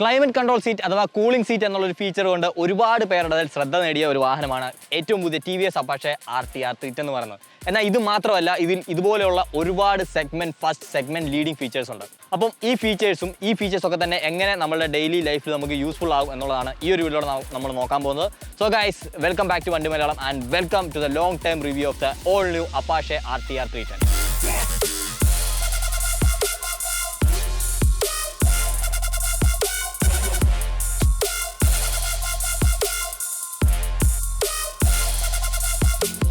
Climate control seat അഥവാ cooling seat എന്നുള്ളൊരു feature കൊണ്ട് ഒരുപാട് പേരുടെ ശ്രദ്ധ നേടിയ ഒരു വാഹനമാണ് ഏറ്റവും പുതിയ TVS Apache RTR 310 എന്ന് പറയുന്നത്. എന്നാൽ ഇത് മാത്രമല്ല, ഇതിൽ ഇതുപോലെയുള്ള ഒരുപാട് ഫസ്റ്റ് സെഗ്മെന്റ് ലീഡിംഗ് ഫീച്ചേഴ്സ് ഉണ്ട്. അപ്പം ഈ ഫീച്ചേഴ്സ് ഒക്കെ തന്നെ എങ്ങനെ നമ്മുടെ ഡെയിലി ലൈഫിൽ നമുക്ക് യൂസ്ഫുൾ ആകും എന്നുള്ളതാണ് ഈ ഒരു വീഡിയോയിൽ നമ്മൾ നോക്കാൻ പോകുന്നത്. So guys, welcome back to Vandi Malayalam and welcome to the long time review of the all new Apache RTR 310.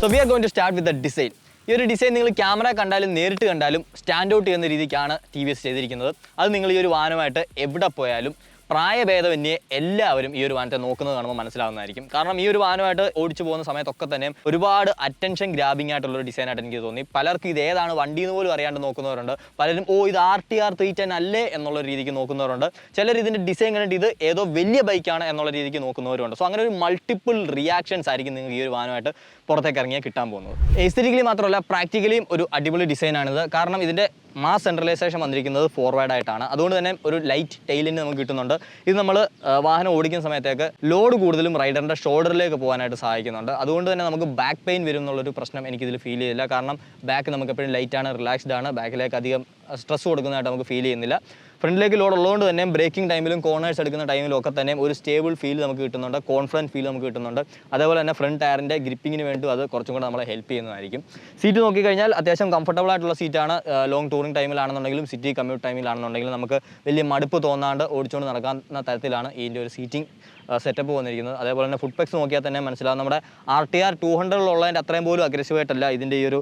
So we are going to start with the design. ഈ ഒരു ഡിസൈൻ നിങ്ങൾ ക്യാമറ കണ്ടാലും നേരിട്ട് കണ്ടാലും സ്റ്റാൻഡ് ഔട്ട് ചെയ്യുന്ന രീതിക്കാണ് TVS ചെയ്തിരിക്കുന്നത്. അത് നിങ്ങൾ ഈ ഒരു വാഹനമായിട്ട് എവിടെ പോയാലും പ്രായഭേദമന്യേ എല്ലാവരും ഈ ഒരു വാഹനത്തെ നോക്കുന്നത് കാണുമ്പോൾ മനസ്സിലാവുന്നതായിരിക്കും. കാരണം ഈ ഒരു വാഹനമായിട്ട് ഓടിച്ചു പോകുന്ന സമയത്തൊക്കെ തന്നെ ഒരുപാട് അറ്റൻഷൻ ഗ്രാബിംഗ് ആയിട്ടുള്ളൊരു ഡിസൈനായിട്ട് എനിക്ക് തോന്നി. പലർക്കും ഇത് ഏതാണ് വണ്ടി എന്ന് പോലും അറിയാണ്ട് നോക്കുന്നവരുണ്ട്. പലരും ഇത് RTR 310 അല്ലേ എന്നുള്ള രീതിക്ക് നോക്കുന്നവരുണ്ട്. ചിലർ ഇതിൻ്റെ ഡിസൈൻ കണ്ടിട്ട് ഇത് ഏതോ വലിയ ബൈക്കാണ് എന്നുള്ള രീതിക്ക് നോക്കുന്നവരുണ്ട്. സോ അങ്ങനെ ഒരു മൾട്ടിപ്പിൾ റിയാക്ഷൻസ് ആയിരിക്കും നിങ്ങൾക്ക് ഈ ഒരു വാഹനമായിട്ട് പുറത്തേക്ക് ഇറങ്ങിയാൽ കിട്ടാൻ പോകുന്നത്. എസ്തെറ്റിക്കലി മാത്രമല്ല പ്രാക്ടിക്കലിയും ഒരു അടിപൊളി ഡിസൈനാണിത്. കാരണം ഇതിൻ്റെ മാസ് സെൻട്രലൈസേഷൻ വന്നിരിക്കുന്നത് ഫോർവേഡ് ആയിട്ടാണ്. അതുകൊണ്ട് തന്നെ ഒരു ലൈറ്റ് ടെയിലിന് നമുക്ക് കിട്ടുന്നുണ്ട്. ഇത് നമ്മൾ വാഹനം ഓടിക്കുന്ന സമയത്തേക്ക് ലോഡ് കൂടുതലും റൈഡറിൻ്റെ ഷോൾഡറിലേക്ക് പോകാനായിട്ട് സഹായിക്കുന്നുണ്ട്. അതുകൊണ്ട് തന്നെ നമുക്ക് ബാക്ക് പെയിൻ വരും എന്നുള്ളൊരു പ്രശ്നം എനിക്കിതിൽ ഫീൽ ചെയ്തില്ല. കാരണം ബാക്ക് നമുക്ക് എപ്പോഴും ലൈറ്റാണ്, റിലാക്സ്ഡ് ആണ്, ബാക്കിലേക്ക് അധികം സ്ട്രെസ് കൊടുക്കുന്നതായിട്ട് നമുക്ക് ഫീൽ ചെയ്യുന്നില്ല. ഫ്രണ്ടിലേക്ക് ലോഡ് ഉള്ളതുകൊണ്ട് തന്നെ ബ്രേക്കിംഗ് ടൈമിലും കോർണേഴ്സ് എടുക്കുന്ന ടൈമിലും ഒക്കെ തന്നെ ഒരു സ്റ്റേബിൾ ഫീൽ നമുക്ക് കിട്ടുന്നുണ്ട്, കോൺഫിഡൻറ്റ് ഫീൽ നമുക്ക് കിട്ടുന്നുണ്ട്. അതേപോലെ തന്നെ ഫ്രണ്ട് ടയറിൻ്റെ ഗ്രിപ്പിങ്ങിന് വേണ്ടി അത് കുറച്ചും കൂടെ നമ്മളെ ഹെൽപ്പ് ചെയ്യുന്നതായിരിക്കും. സീറ്റ് നോക്കിക്കഴിഞ്ഞാൽ അത്യാവശ്യം കംഫർട്ടബിൾ ആയിട്ടുള്ള സീറ്റാണ്. ലോങ് ടൂറിംഗ് ടൈമിലാണെന്നുണ്ടെങ്കിലും സിറ്റി കമ്മ്യൂട്ട് ടൈമിലാണെന്നുണ്ടെങ്കിലും നമുക്ക് വലിയ മടുപ്പ് തോന്നാണ്ട് ഓടിച്ചുകൊണ്ട് നടക്കുന്ന തരത്തിലാണ് ഇതിൻ്റെ ഒരു സീറ്റിംഗ് സെറ്റപ്പ് വന്നിരിക്കുന്നത്. അതേപോലെ തന്നെ ഫുഡ് പെക്സ് നോക്കിയാൽ തന്നെ മനസ്സിലാവും. നമ്മുടെ RTR 200 അത്രയും പോലും അഗ്രസീവായിട്ടല്ല ഇതിൻ്റെ ഈ ഒരു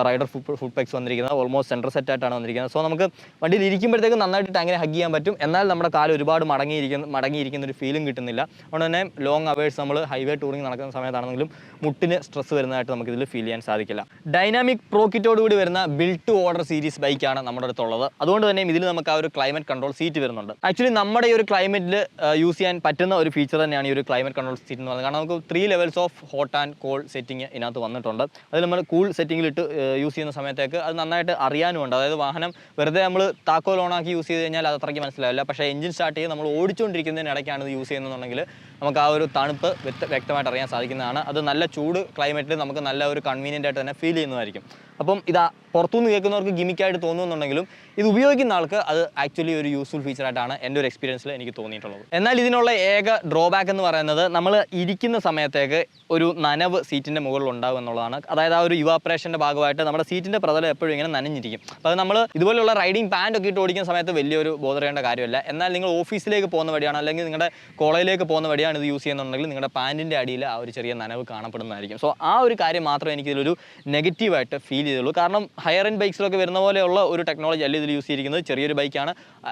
റൈഡർ ഫുഡ് പെക്സ് വന്നിരിക്കുന്നത്. ഓൾമോസ്റ്റ് സെൻറ്റർ സെറ്റായിട്ടാണ് വന്നിരിക്കുന്നത്. സോ നമുക്ക് വണ്ടിയിൽ ഇരിക്കുമ്പോഴത്തേക്ക് നന്നായിട്ട് അങ്ങനെ ഹഗ് ചെയ്യാൻ പറ്റും. എന്നാൽ നമ്മുടെ കാല് ഒരുപാട് മടങ്ങിയിരിക്കുന്ന ഒരു ഫീലും കിട്ടുന്നില്ല. അതുകൊണ്ട് തന്നെ ലോങ് അവേഴ്സ് നമ്മൾ ഹൈവേ ടൂറിംഗ് നടക്കുന്ന സമയത്താണെങ്കിലും മുട്ടിന് സ്ട്രെസ് വരുന്നതായിട്ട് നമുക്കിതിൽ ഫീൽ ചെയ്യാൻ സാധിക്കില്ല. ഡൈനാമിക് പ്രോ കിറ്റോടുകൂടി വരുന്ന ബിൽഡ് ടു ഓർഡർ സീരീസ് ബൈക്കാണ് നമ്മുടെ അടുത്തുള്ളത്. അതുകൊണ്ട് തന്നെ ഇതിൽ നമുക്ക് ആ ഒരു ക്ലൈമറ്റ് കൺട്രോൾ സീറ്റ് വരുന്നുണ്ട്. ആക്ച്വലി നമ്മുടെ ഈ ഒരു ക്ലൈമറ്റിൽ യൂസ് ചെയ്യാൻ പറ്റുന്ന ഒരു ഫീച്ചർ തന്നെയാണ് ഈ ഒരു ക്ലൈമറ്റ് കൺട്രോൾ സീറ്റ് എന്ന് പറയുന്നത്. കാരണം നമുക്ക് 3 levels of hot and called setting ഇതിനകത്ത് വന്നിട്ടുണ്ട്. അതിൽ നമ്മൾ കൂൾ സെറ്റിംഗിലിട്ട് യൂസ് ചെയ്യുന്ന സമയത്തേക്ക് അത് നന്നായിട്ട് അറിയാനുമുണ്ട്. അതായത് വാഹനം വെറുതെ നമ്മൾ താക്കോൽ ഓണാക്കി യൂസ് ചെയ്ത് കഴിഞ്ഞാൽ അത് അത്രയ്ക്ക് മനസ്സിലാവില്ല. പക്ഷേ എഞ്ചിൻ സ്റ്റാർട്ട് ചെയ്ത് നമ്മൾ ഓടിച്ചുകൊണ്ടിരിക്കുന്നതിനിടയ്ക്കാണ് ഇത് യൂസ് ചെയ്യുന്നതെന്നുണ്ടെങ്കിൽ നമുക്ക് ആ ഒരു തണുപ്പ് വ്യക്തമായിട്ട് അറിയാൻ സാധിക്കുന്നതാണ്. അത് നല്ല ചൂട് ക്ലൈമറ്റിൽ നമുക്ക് നല്ല ഒരു കൺവീനിയൻ്റ് ആയിട്ട് തന്നെ ഫീൽ ചെയ്യുന്നതായിരിക്കും. അപ്പം ഇതാ പുറത്തുനിന്ന് കേൾക്കുന്നവർക്ക് ഗിമിക്കായിട്ട് തോന്നുന്നുണ്ടെങ്കിലും ഇത് ഉപയോഗിക്കുന്ന ആൾക്ക് അത് ആക്ച്വലി ഒരു യൂസ്ഫുൾ ഫീച്ചറായിട്ടാണ് എൻ്റെ ഒരു എക്സ്പീരിയൻസിൽ എനിക്ക് തോന്നിയിട്ടുള്ളത്. എന്നാൽ ഇതിനുള്ള ഏക ഡ്രോബാക്ക് എന്ന് പറയുന്നത് നമ്മൾ ഇരിക്കുന്ന സമയത്തേക്ക് ഒരു നനവ് സീറ്റിൻ്റെ മുകളിൽ ഉണ്ടാകും എന്നുള്ളതാണ്. അതായത് ആ ഒരു ഇവാപ്പറേഷൻ്റെ ഭാഗമായിട്ട് നമ്മുടെ സീറ്റിൻ്റെ പ്രതലം എപ്പോഴും ഇങ്ങനെ നനഞ്ഞിരിക്കും. അപ്പോൾ അത് നമ്മൾ ഇതുപോലുള്ള റൈഡിങ് പാൻ്റ് ഒക്കെ ഇട്ട് ഓടിക്കുന്ന സമയത്ത് വലിയൊരു ബോധർ ചെയ്യേണ്ട കാര്യമല്ല. എന്നാൽ നിങ്ങൾ ഓഫീസിലേക്ക് പോകുന്ന വഴിയാണ് അല്ലെങ്കിൽ നിങ്ങളുടെ കോളേജിലേക്ക് പോകുന്ന വഴിയാണ് ഇത് യൂസ് ചെയ്യുന്നുണ്ടെങ്കിൽ നിങ്ങളുടെ പാൻറ്റിൻ്റെ അടിയിൽ ആ ഒരു ചെറിയ നനവ് കാണപ്പെടുന്നതായിരിക്കും. സോ ആ ഒരു കാര്യം മാത്രമേ എനിക്കിതിലൊരു നെഗറ്റീവായിട്ട് ഫീൽ ചെയ്തുള്ളൂ. കാരണം ഹയർ എൻഡ് ബൈക്സിലൊക്കെ വരുന്ന പോലെയുള്ള ഒരു ടെക്നോളജി അല്ല ഇതിൽ യൂസ് ചെയ്തിരിക്കുന്നത്. ചെറിയൊരു ബൈക്കാണ്,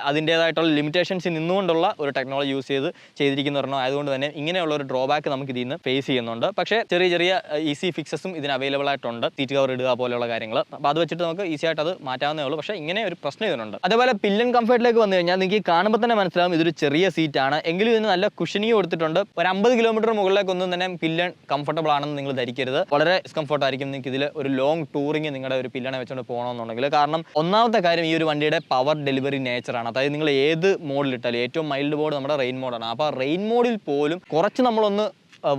അതിൻ്റേതായിട്ടുള്ള ലിമിറ്റേഷൻസ് നിന്നുകൊണ്ടുള്ള ഒരു ടെക്നോളജി യൂസ് ചെയ്തിരിക്കുന്ന ഒരെണ്ണം ആയതുകൊണ്ട് തന്നെ ഇങ്ങനെയുള്ള ഒരു ഡ്രോബാക്ക് നമുക്ക് ഇതിൽ നിന്ന് ഫേസ് ചെയ്യുന്നുണ്ട്. പക്ഷേ ചെറിയ ഈസി ഫിക്സസും ഇതിന് അവൈലബിൾ ആയിട്ടുണ്ട്. സീറ്റ് കവർ ഇടുക പോലെയുള്ള കാര്യങ്ങൾ. അപ്പോൾ അത് വെച്ചിട്ട് നമുക്ക് ഈസി ആയിട്ട് അത് മാറ്റാവുന്നേ ഉള്ളൂ. പക്ഷേ ഇങ്ങനെ ഒരു പ്രശ്നം ഇതിനുണ്ട്. അതേപോലെ പില്ലൻ കംഫർട്ടിലേക്ക് വന്നു കഴിഞ്ഞാൽ നിങ്ങൾക്ക് കാണുമ്പോൾ തന്നെ മനസ്സിലാവും ഇതൊരു ചെറിയ സീറ്റാണ്. എങ്കിലും ഇതിന് നല്ല കുഷനിങ് കൊടുത്തിട്ടുണ്ട്. ഒരു 50 കിലോമീറ്റർ മുകളിലേക്കൊന്നും തന്നെ പില്ലൻ കംഫർട്ടബിൾ ആണെന്ന് നിങ്ങൾ ധരിക്കരുത്. വളരെ ഡിസ്കംഫർട്ട് ആയിരിക്കും നിങ്ങൾക്ക് ഇതിൽ ഒരു ലോങ് ടൂറിങ് നിങ്ങളുടെ ഒരു പില്ലനെ വെച്ചുകൊണ്ട് പോകണമെന്നുണ്ടെങ്കിൽ. കാരണം ഒന്നാമത്തെ കാര്യം ഈ ഒരു വണ്ടിയുടെ പവർ ഡെലിവറി നേച്ചറാണ്. അതായത് നിങ്ങൾ ഏത് മോഡിലിട്ടാലും ഏറ്റവും മൈൽഡ് മോഡ് നമ്മുടെ റെയിൻ മോഡാണ്. അപ്പോൾ റെയിൻ മോഡിൽ പോലും കുറച്ച് നമ്മളൊന്ന്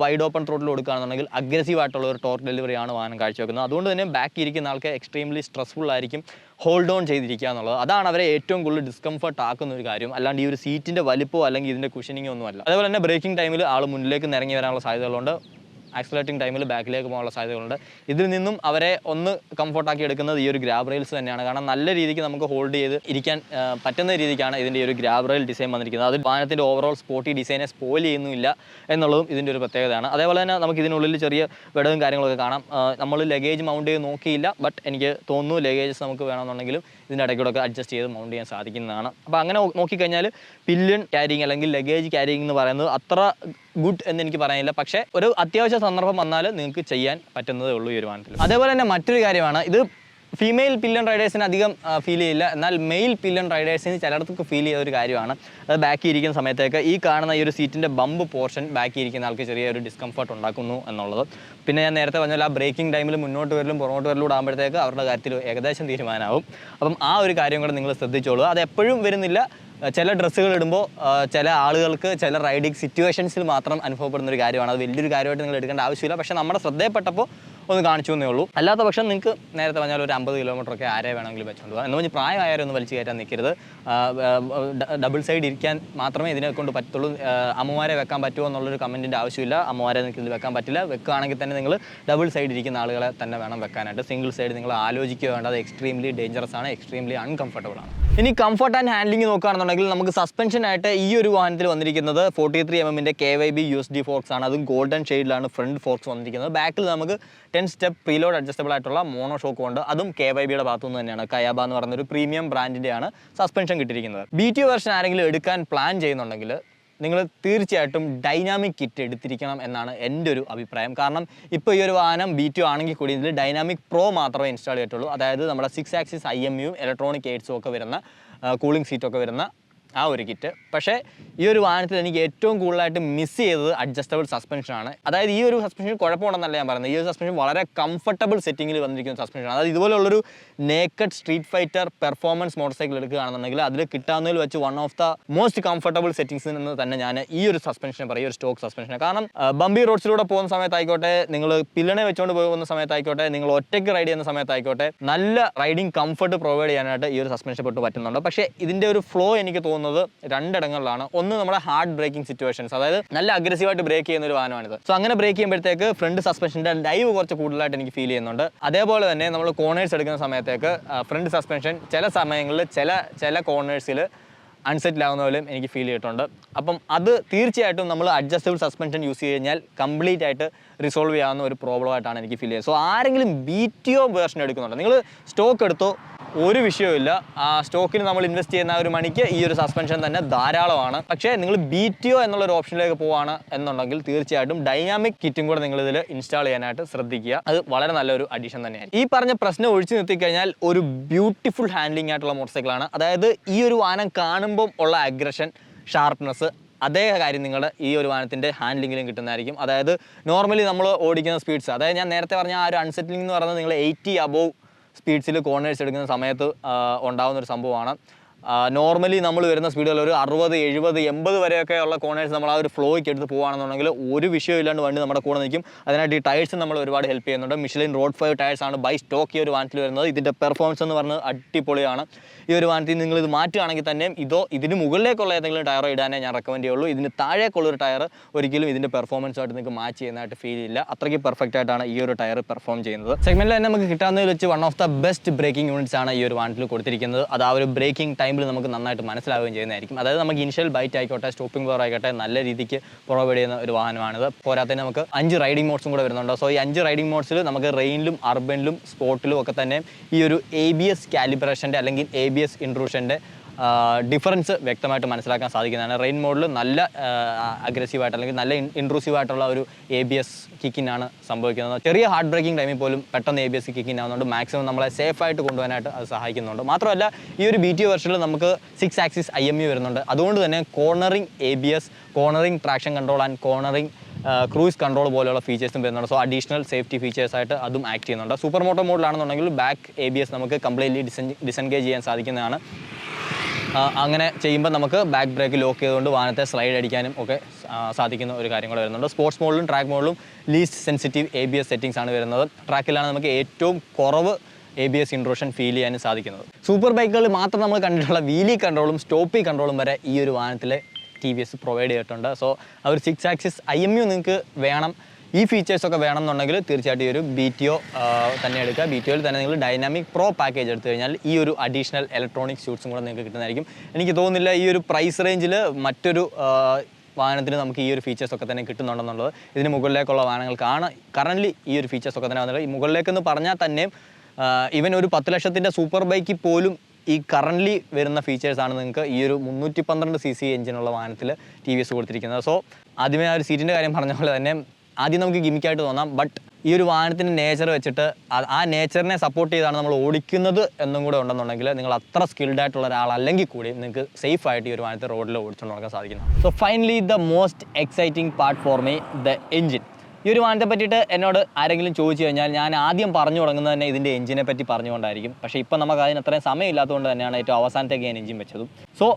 വൈഡ് ഓപ്പൺ ത്രോട്ടിൽ കൊടുക്കുകയാണെന്നുണ്ടെങ്കിൽ അഗ്രസീവ് ആയിട്ടുള്ള ഒരു ടോർക്ക് ഡെലിവറിയാണ് വാഹനം കാഴ്ചവെക്കുന്നത്. അതുകൊണ്ട് തന്നെ ബാക്കി ഇരിക്കുന്ന ആൾക്ക് എക്സ്ട്രീംലി സ്ട്രെസ്ഫുൾ ആയിരിക്കും ഹോൾഡ് ഓൺ ചെയ്തിരിക്കുക എന്നുള്ളത്. അതാണ് അവരെ ഏറ്റവും കൂടുതൽ ഡിസ്കംഫർട്ട് ആക്കുന്ന ഒരു കാര്യം. അല്ലാണ്ട് ഈ ഒരു സീറ്റിൻ്റെ വലിപ്പമോ അല്ലെങ്കിൽ ഇതിൻ്റെ കുഷനിങ്ങോ ഒന്നുമല്ല. അതേപോലെ തന്നെ ബ്രേക്കിംഗ് ടൈമിൽ ആൾ മുന്നിലേക്ക് ഇറങ്ങി വരാനുള്ള സാധ്യതകളുണ്ട്. ആക്സിലേറ്റിംഗ് ടൈമിൽ ബാക്കിലേക്ക് പോകാനുള്ള സാധ്യതകളുണ്ട്. ഇതിൽ നിന്നും അവരെ ഒന്ന് കംഫർട്ടാക്കി എടുക്കുന്നത് ഈ ഒരു ഗ്രാബ് റെയിൽസ് തന്നെയാണ്. കാരണം നല്ല രീതിക്ക് നമുക്ക് ഹോൾഡ് ചെയ്ത് ഇരിക്കാൻ പറ്റുന്ന രീതിക്കാണ് ഇതിൻ്റെ ഒരു ഗ്രാബ് റെയിൽ ഡിസൈൻ വന്നിരിക്കുന്നത്. അത് വാഹനത്തിൻ്റെ ഓവറോൾ സ്പോർട്ടി ഡിസൈനെ സ്പോയിൽ ചെയ്യുന്നില്ല എന്നുള്ളതും ഇതിൻ്റെ ഒരു പ്രത്യേകതയാണ്. അതേപോലെ തന്നെ നമുക്ക് ഇതിനുള്ളിൽ ചെറിയ വെടവും കാര്യങ്ങളൊക്കെ കാണാം. നമ്മൾ ലഗേജ് മൗണ്ട് ചെയ്ത് നോക്കിയില്ല, ബട്ട് എനിക്ക് തോന്നുന്നു ലഗേജസ് നമുക്ക് വേണമെന്നുണ്ടെങ്കിലും ഇതിൻ്റെ ഇടയ്ക്കൂടെ അഡ്ജസ്റ്റ് ചെയ്ത് മൗണ്ട് ചെയ്യാൻ സാധിക്കുന്നതാണ്. അപ്പോൾ അങ്ങനെ നോക്കിക്കഴിഞ്ഞാൽ പില്ലൻ ക്യാരിങ് അല്ലെങ്കിൽ ലഗേജ് ക്യാരിങ് എന്ന് പറയുന്നത് അത്ര ഗുഡ് എന്ന് എനിക്ക് പറയാനില്ല. പക്ഷേ ഒരു അത്യാവശ്യ സന്ദർഭം വന്നാൽ നിങ്ങൾക്ക് ചെയ്യാൻ പറ്റുന്നതേ ഉള്ളൂ ഈ ഒരു വാഹനത്തിൽ. അതേപോലെ തന്നെ മറ്റൊരു കാര്യമാണ്, ഇത് ഫീമെയിൽ പില്ലൻ റൈഡേഴ്സിന് അധികം ഫീൽ ചെയ്യില്ല. എന്നാൽ മെയിൽ പില്ലൻ റൈഡേഴ്സിന് ചിലയിടത്തൊക്കെ ഫീൽ ചെയ്ത ഒരു കാര്യമാണ്. അത് ബാക്കി ഇരിക്കുന്ന സമയത്തേക്ക് ഈ കാണുന്ന ഈ ഒരു സീറ്റിൻ്റെ ബമ്പ് പോർഷൻ ബാക്കി ഇരിക്കുന്ന ആൾക്ക് ചെറിയൊരു ഡിസ്കംഫർട്ട് ഉണ്ടാക്കുന്നു എന്നുള്ളത്. പിന്നെ ഞാൻ നേരത്തെ പറഞ്ഞാൽ ആ ബ്രേക്കിംഗ് ടൈമിൽ മുന്നോട്ട് വരലും പുറകോട്ട് വരലും ആകുമ്പോഴത്തേക്ക് അവരുടെ കാര്യത്തിൽ ഏകദേശം തീരുമാനമാവും. അപ്പം ആ ഒരു കാര്യം കൂടെ നിങ്ങൾ ശ്രദ്ധിച്ചോളൂ. അത് എപ്പോഴും വരുന്നില്ല, ചില ഡ്രസ്സുകൾ ഇടുമ്പോൾ ചില ആളുകൾക്ക് ചില റൈഡിങ് സിറ്റുവേഷൻസിൽ മാത്രം അനുഭവപ്പെടുന്ന ഒരു കാര്യമാണ്. അത് വലിയൊരു കാര്യമായിട്ട് നിങ്ങൾ എടുക്കേണ്ട ആവശ്യമില്ല. പക്ഷേ നമ്മുടെ ശ്രദ്ധയപ്പെട്ടപ്പോൾ ഒന്ന് കാണിച്ചു എന്നേ ഉള്ളൂ. അല്ലാത്ത പക്ഷം നിങ്ങൾക്ക് നേരത്തെ പറഞ്ഞാൽ ഒരു 50 കിലോമീറ്ററൊക്കെ ആരെ വേണമെങ്കിലും വെച്ചുകൊണ്ട് പോകാം. എന്ന് പറഞ്ഞ് പ്രായമായാലും ഒന്ന് വലിച്ചു കയറ്റാൻ നിൽക്കരുത്. ഡബിൾ സൈഡ് ഇരിക്കാൻ മാത്രമേ ഇതിനെ കൊണ്ട് പറ്റുള്ളൂ. അമ്മമാരെ വെക്കാൻ പറ്റുമോ എന്നുള്ളൊരു കമൻറ്റിൻ്റെ ആവശ്യമില്ല. അമ്മമാരെ നിങ്ങൾക്ക് ഇതിൽ വെക്കാൻ പറ്റില്ല. വെക്കുകയാണെങ്കിൽ തന്നെ നിങ്ങൾ ഡബിൾ സൈഡ് ഇരിക്കുന്ന ആളുകളെ തന്നെ വേണം വെക്കാനായിട്ട്. സിംഗിൾ സൈഡ് നിങ്ങൾ ആലോചിക്കുക വേണ്ട. അത് എക്സ്ട്രീംലി ഡേഞ്ചറസ് ആണ്, എക്സ്ട്രീംലി അൺകംഫർട്ടബിൾ ആണ്. ഇനി കംഫർട്ട് ആൻഡ് ഹാൻഡ്ലിംഗ് നോക്കുകയാണെന്നുണ്ടെങ്കിൽ നമുക്ക് സസ്പെൻഷനായിട്ട് ഈ ഒരു വാഹനത്തിൽ വന്നിരിക്കുന്നത് 43mm KYB USD ഫോർക്സ് ആണ്. അതും ഗോൾഡൻ ഷെയ്ഡിലാണ് ഫ്രണ്ട് ഫോർക്സ് വന്നിരിക്കുന്നത്. ബാക്കിൽ നമുക്ക് 10 സ്റ്റെപ്പ് പ്രീലോഡ് അഡ്ജസ്റ്റബിൾ ആയിട്ടുള്ള മോണോ ഷോക്ക് ഉണ്ട്. അതും KYBയുടെ ഭാഗത്തുനിന്ന് തന്നെയാണ്. കയാബ എന്ന് പറയുന്ന ഒരു പ്രീമിയം ബ്രാൻഡിൻ്റെയാണ് സസ്പെൻഷൻ കിട്ടിയിരിക്കുന്നത്. BTO വെർഷൻ ആരെങ്കിലും എടുക്കാൻ പ്ലാൻ ചെയ്യുന്നുണ്ടെങ്കിൽ നിങ്ങൾ തീർച്ചയായിട്ടും ഡൈനാമിക് കിറ്റ് എടുത്തിരിക്കണം എന്നാണ് എൻ്റെ ഒരു അഭിപ്രായം. കാരണം ഇപ്പോൾ ഈ ഒരു വാഹനം BTO ആണെങ്കിൽ കൂടി ഇതിൽ ഡൈനാമിക് പ്രോ മാത്രമേ ഇൻസ്റ്റാൾ ചെയ്തിട്ടുള്ളൂ. അതായത് നമ്മുടെ 6 ആക്സിസ് IMUയും ഇലക്ട്രോണിക് എയ്ഡ്സും ഒക്കെ വരുന്ന കൂളിംഗ് സീറ്റൊക്കെ വരുന്ന ആ ഒരു കിറ്റ്. പക്ഷേ ഈ ഒരു വാഹനത്തിൽ എനിക്ക് ഏറ്റവും കൂടുതലായിട്ട് മിസ് ചെയ്തത് അഡ്ജസ്റ്റബിൾ സസ്പെൻഷനാണ്. അതായത് ഈ ഒരു സസ്പെൻഷൻ കുഴപ്പമുണ്ടെന്നല്ല ഞാൻ പറയുന്നത്. ഈ ഒരു സസ്പെൻഷൻ വളരെ കംഫർട്ടബിൾ സെറ്റിങ്ങിൽ വന്നിരിക്കുന്ന സസ്പെൻഷനാണ്. അതായത് ഇതുപോലുള്ളൊരു naked street fighter performance motorcycle എടുക്കുകയാണെന്നുണ്ടെങ്കിൽ അതിൽ കിട്ടാവുന്നതിൽ വെച്ച് one of the most comfortable സെറ്റിംഗ്സിൽ നിന്ന് തന്നെ ഞാൻ ഈ ഒരു സസ്പെൻഷനെ പറയും, ഈ ഒരു സ്റ്റോക്ക് സസ്പെൻഷൻ. കാരണം ബമ്പി റോഡ്സിലൂടെ പോകുന്ന സമയത്തായിക്കോട്ടെ, നിങ്ങൾ പില്ലണെ വെച്ചുകൊണ്ട് പോകുന്ന സമയത്തായിക്കോട്ടെ, നിങ്ങൾ ഒറ്റയ്ക്ക് റൈഡ് ചെയ്യുന്ന സമയത്തായിക്കോട്ടെ, നല്ല റൈഡിങ് കംഫർട്ട് പ്രൊവൈഡ് ചെയ്യാനായിട്ട് ഈ ഒരു സസ്പെൻഷൻ പെട്ട് പറ്റുന്നുണ്ട്. പക്ഷേ ഇതിൻ്റെ ഒരു ഫ്ലോ എനിക്ക് തോന്നുന്നത് രണ്ടിടങ്ങളിലാണ്. ഒന്ന് നമ്മുടെ ഹാർഡ് ബ്രേക്കിംഗ് സിറ്റുവേഷൻസ്, അതായത് നല്ല അഗ്രസീവായിട്ട് ബ്രേക്ക് ചെയ്യുന്ന ഒരു വാഹനമാണിത്. സോ അങ്ങനെ ബ്രേക്ക് ചെയ്യുമ്പോഴത്തേക്ക് ഫ്രണ്ട് സസ്പെൻഷൻ്റെ ലൈവ് കുറച്ച് കൂടുതലായിട്ട് എനിക്ക് ഫീൽ ചെയ്യുന്നുണ്ട്. അതേപോലെ തന്നെ നമ്മൾ കോർണേഴ്സ് എടുക്കുന്ന സമയത്തേക്ക് ഫ്രണ്ട് സസ്പെൻഷൻ ചില സമയങ്ങളിൽ ചില കോർണേഴ്സിൽ അൺസെറ്റിൽ ആകുന്ന പോലും എനിക്ക് ഫീൽ ചെയ്തിട്ടുണ്ട്. അപ്പം അത് തീർച്ചയായിട്ടും നമ്മൾ അഡ്ജസ്റ്റബിൾ സസ്പെൻഷൻ യൂസ് ചെയ്ത് കഴിഞ്ഞാൽ കംപ്ലീറ്റ് ആയിട്ട് റിസോൾവ് ചെയ്യാവുന്ന ഒരു പ്രോബ്ലം ആയിട്ടാണ് എനിക്ക് ഫീൽ ചെയ്യുന്നത്. സോ ആരെങ്കിലും BTO വേർഷൻ എടുക്കുന്നുണ്ട്, നിങ്ങൾ സ്റ്റോക്ക് എടുത്തോ, ഒരു വിഷയമില്ല. ആ സ്റ്റോക്കിൽ നമ്മൾ ഇൻവെസ്റ്റ് ചെയ്യുന്ന ഒരു മണിക്ക് ഈ ഒരു സസ്പെൻഷൻ തന്നെ ധാരാളമാണ്. പക്ഷേ നിങ്ങൾ BTO എന്നുള്ളൊരു ഓപ്ഷനിലേക്ക് പോവാണ് എന്നുണ്ടെങ്കിൽ തീർച്ചയായിട്ടും ഡൈനാമിക് കിറ്റും കൂടെ നിങ്ങൾ ഇതിൽ ഇൻസ്റ്റാൾ ചെയ്യാനായിട്ട് ശ്രദ്ധിക്കുക. അത് വളരെ നല്ലൊരു അഡീഷൻ തന്നെയാണ്. ഈ പറഞ്ഞ പ്രശ്നം ഒഴിച്ചു നിർത്തിക്കഴിഞ്ഞാൽ ഒരു ബ്യൂട്ടിഫുൾ ഹാൻഡ്ലിംഗ് ആയിട്ടുള്ള മോട്ടോർ സൈക്കിളാണ്. അതായത് ഈ ഒരു വാഹനം കാണുമ്പം ഉള്ള അഗ്രഷൻ, ഷാർപ്നെസ്, അതേ കാര്യം നിങ്ങളുടെ ഈ ഒരു വാഹനത്തിൻ്റെ ഹാൻഡ്ലിങ്ങിലും കിട്ടുന്നതായിരിക്കും. അതായത് നോർമലി നമ്മൾ ഓടിക്കുന്ന സ്പീഡ്സ്, അതായത് ഞാൻ നേരത്തെ പറഞ്ഞ ആ ഒരു അൺസെറ്റിലിംഗ് എന്ന് പറയുന്നത് നിങ്ങൾ 80 അബോവ് സ്പീഡ്സിൽ കോർണേഴ്സ് എടുക്കുന്ന സമയത്ത് ഉണ്ടാകുന്ന ഒരു സംഭവമാണ്. നോർമലി നമ്മൾ വരുന്ന സ്പീഡുകൾ ഒരു 60, 70, 80 വരെയൊക്കെ ഉള്ള കോർണേഴ്സ് നമ്മൾ ആ ഒരു ഫ്ലോയ്ക്ക് എടുത്ത് പോകുകയാണെന്നുണ്ടെങ്കിൽ ഒരു വിഷയമില്ലാണ്ട് വണ്ടി നമ്മുടെ കൂടെ നിൽക്കും. അതിനായിട്ട് ഈ ടയർസ് നമ്മൾ ഒരുപാട് ഹെൽപ്പ് ചെയ്യുന്നുണ്ട്. മിഷലിൻ റോഡ് 5 ടയർസാണ് ബൈ സ്റ്റോക്ക് ഈ ഒരു വാഹനത്തിൽ വരുന്നത്. ഇതിൻ്റെ പെർഫോമൻസ് എന്ന് പറഞ്ഞത് അടിപൊളിയാണ്. ഈ ഒരു വാഹനത്തിൽ നിങ്ങൾ ഇത് മാറ്റുകയാണെങ്കിൽ തന്നെയും ഇതിന് മുകളിലേക്കുള്ള ഏതെങ്കിലും ടയറോ ഇടാനേ ഞാൻ റെക്കമെൻഡ് ചെയ്യുള്ളൂ. ഇതിന് താഴേക്കുള്ളൊരു ടയർ ഒരിക്കലും ഇതിൻ്റെ പെർഫോമൻസുമായിട്ട് നിങ്ങൾക്ക് മാച്ച് ചെയ്യുന്നതായിട്ട് ഫീൽ ചെയ്യില്ല. അത്രയ്ക്ക് പെർഫെക്റ്റ് ആയിട്ടാണ് ഈ ഒരു ടയർ പെർഫോം ചെയ്യുന്നത്. സെഗ്മെൻറ്റിൽ തന്നെ നമുക്ക് കിട്ടാവുന്നതിൽ വെച്ച് one of the best breaking units ആണ് ഈ ഒരു വാഹനത്തിൽ കൊടുത്തിരിക്കുന്നത്. അത് ആ ഒരു ബ്രേക്കിംഗ് ടൈമിൽ നമുക്ക് നന്നായിട്ട് മനസ്സിലാവുകയും ചെയ്യുന്നതായിരിക്കും. അതായത് നമുക്ക് ഇനിഷ്യൽ ബൈറ്റ് ആയിക്കോട്ടെ, സ്റ്റോപ്പിംഗ് പവർ ആയിക്കോട്ടെ, നല്ല രീതിക്ക് പ്രൊവൈഡ് ചെയ്യുന്ന ഒരു വാഹനമാണിത്. പോരാത്തതിന് നമുക്ക് 5 റൈഡിംഗ് മോഡ്സും കൂടെ വരുന്നുണ്ട്. സോ ഈ 5 റൈഡിംഗ് മോഡ്സിൽ നമുക്ക് റെയിനിലും അർബനിലും സ്പോർട്ടിലും ഒക്കെ തന്നെ ഈ ഒരു ABS കാലിബ്രേഷൻ്റെ അല്ലെങ്കിൽ ABS ഇൻട്രൂഷൻ്റെ ഡിഫറൻസ് വ്യക്തമായിട്ട് മനസ്സിലാക്കാൻ സാധിക്കുന്നതാണ്. റെയിൻ മോഡിൽ നല്ല അഗ്രസീവായിട്ട് അല്ലെങ്കിൽ നല്ല ഇൻട്രൂസീവായിട്ടുള്ള ഒരു ABS കിക്കിനാണ് സംഭവിക്കുന്നത്. ചെറിയ ഹാർഡ് ബ്രേക്കിംഗ് ടൈമിൽ പോലും പെട്ടെന്ന് ABS കിക്കിൻ ആവുന്നതുകൊണ്ട് മാക്സിമം നമ്മളെ സേഫായിട്ട് കൊണ്ടുപോകാനായിട്ട് അത് സഹായിക്കുന്നുണ്ട്. മാത്രമല്ല ഈ ഒരു BTO വെർഷനിൽ നമുക്ക് 6 ആക്സിസ് IMU വരുന്നുണ്ട്. അതുകൊണ്ട് തന്നെ cornering ABS, cornering traction control and cornering cruise control പോലെയുള്ള ഫീച്ചേഴ്സും വരുന്നുണ്ട്. സോ അഡീഷണൽ സേഫ്റ്റി ഫീച്ചേഴ്സായിട്ട് അതും ആക്ട് ചെയ്യുന്നുണ്ട്. സൂപ്പർ മോട്ടോ മോഡിലാണെന്നുണ്ടെങ്കിൽ ബാക്ക് ABS നമുക്ക് കംപ്ലീറ്റ്ലി ഡിസെൻഗേജ് ചെയ്യാൻ സാധിക്കുന്നതാണ്. അങ്ങനെ ചെയ്യുമ്പോൾ നമുക്ക് ബാക്ക് ബ്രേക്ക് ലോക്ക് ചെയ്തുകൊണ്ട് വാഹനത്തെ സ്ലൈഡ് അടിക്കാനും ഒക്കെ സാധിക്കുന്ന ഒരു കാര്യം കൂടെ വരുന്നുണ്ട്. സ്പോർട്സ് മോഡിലും ട്രാക്ക് മോഡിലും ലീസ്റ്റ് സെൻസിറ്റീവ് ABS സെറ്റിംഗ്സ് ആണ് വരുന്നത്. ട്രാക്കിലാണ് നമുക്ക് ഏറ്റവും കുറവ് ABS ഇൻട്രൂഷൻ ഫീൽ ചെയ്യാനും സാധിക്കുന്നത്. സൂപ്പർ ബൈക്കുകളിൽ മാത്രം നമ്മൾ കണ്ടിട്ടുള്ള വീലി കൺട്രോളും സ്റ്റോപ്പി കൺട്രോളും വരെ ഈ ഒരു വാഹനത്തിൽ TVS പ്രൊവൈഡ് ചെയ്തിട്ടുണ്ട്. സോ ആ ഒരു 6 ആക്സിസ് IMU നിങ്ങൾക്ക് വേണം, ഈ ഫീച്ചേഴ്സൊക്കെ വേണമെന്നുണ്ടെങ്കിൽ തീർച്ചയായിട്ടും ഈ ഒരു BTO തന്നെ എടുക്കുക. BTOയിൽ തന്നെ നിങ്ങൾ ഡൈനാമിക് പ്രോ പാക്കേജ് എടുത്തു കഴിഞ്ഞാൽ ഈ ഒരു അഡീഷണൽ ഇലക്ട്രോണിക് സ്യൂട്ട്സും കൂടെ നിങ്ങൾക്ക് കിട്ടുന്നതായിരിക്കും. എനിക്ക് തോന്നുന്നില്ല ഈ ഒരു പ്രൈസ് റേഞ്ചിൽ മറ്റൊരു വാഹനത്തിന് നമുക്ക് ഈ ഒരു ഫീച്ചേഴ്സൊക്കെ തന്നെ കിട്ടുന്നുണ്ടെന്നുള്ളത്. ഇതിന് മുകളിലേക്കുള്ള വാഹനങ്ങൾക്കാണ് കറൻ്റ്ലി ഈ ഒരു ഫീച്ചേഴ്സൊക്കെ തന്നെ വന്നത്. ഈ മുകളിലേക്കെന്ന് പറഞ്ഞാൽ തന്നെയും ഇവൻ ഒരു 10 ലക്ഷത്തിൻ്റെ സൂപ്പർ ബൈക്കിൽ പോലും ഈ കറൻ്റ്ലി വരുന്ന ഫീച്ചേഴ്സാണ് നിങ്ങൾക്ക് ഈ ഒരു 312 cc എഞ്ചിനുള്ള വാഹനത്തിൽ TVS കൊടുത്തിരിക്കുന്നത്. സോ ആദ്യമേ ആ ഒരു സീറ്റിൻ്റെ കാര്യം പറഞ്ഞ പോലെ തന്നെ ആദ്യം നമുക്ക് ഗിമിക്കായിട്ട് തോന്നാം, ബട്ട് ഈ ഒരു വാഹനത്തിൻ്റെ നേച്ചർ വെച്ചിട്ട് ആ നേച്ചറിനെ സപ്പോർട്ട് ചെയ്താണ് നമ്മൾ ഓടിക്കുന്നത് എന്നും കൂടെ ഉണ്ടെന്നുണ്ടെങ്കിൽ നിങ്ങൾ അത്ര സ്കിൽഡ് ആയിട്ടുള്ള ഒരാളല്ലെങ്കിൽ കൂടി നിങ്ങൾക്ക് സേഫ് ആയിട്ട് ഈ ഒരു വാഹനത്തെ റോഡിൽ ഓടിച്ചുകൊണ്ട് നടക്കാൻ സാധിക്കുന്നു. So finally the most exciting part for me, the engine. ഈ ഒരു വാഹനത്തെ പറ്റിയിട്ട് എന്നോട് ആരെങ്കിലും ചോദിച്ചു കഴിഞ്ഞാൽ ഞാൻ ആദ്യം പറഞ്ഞു തുടങ്ങുന്നത് തന്നെ ഇതിൻ്റെ എഞ്ചിനെ പറ്റി പറഞ്ഞുകൊണ്ടായിരിക്കും. പക്ഷേ ഇപ്പം നമുക്ക് അതിന് അത്രയും സമയമില്ലാത്തതുകൊണ്ട് തന്നെയാണ് ഏറ്റവും അവസാനത്തേക്ക് ഞാൻ എഞ്ചിൻ വെച്ചതും. സോ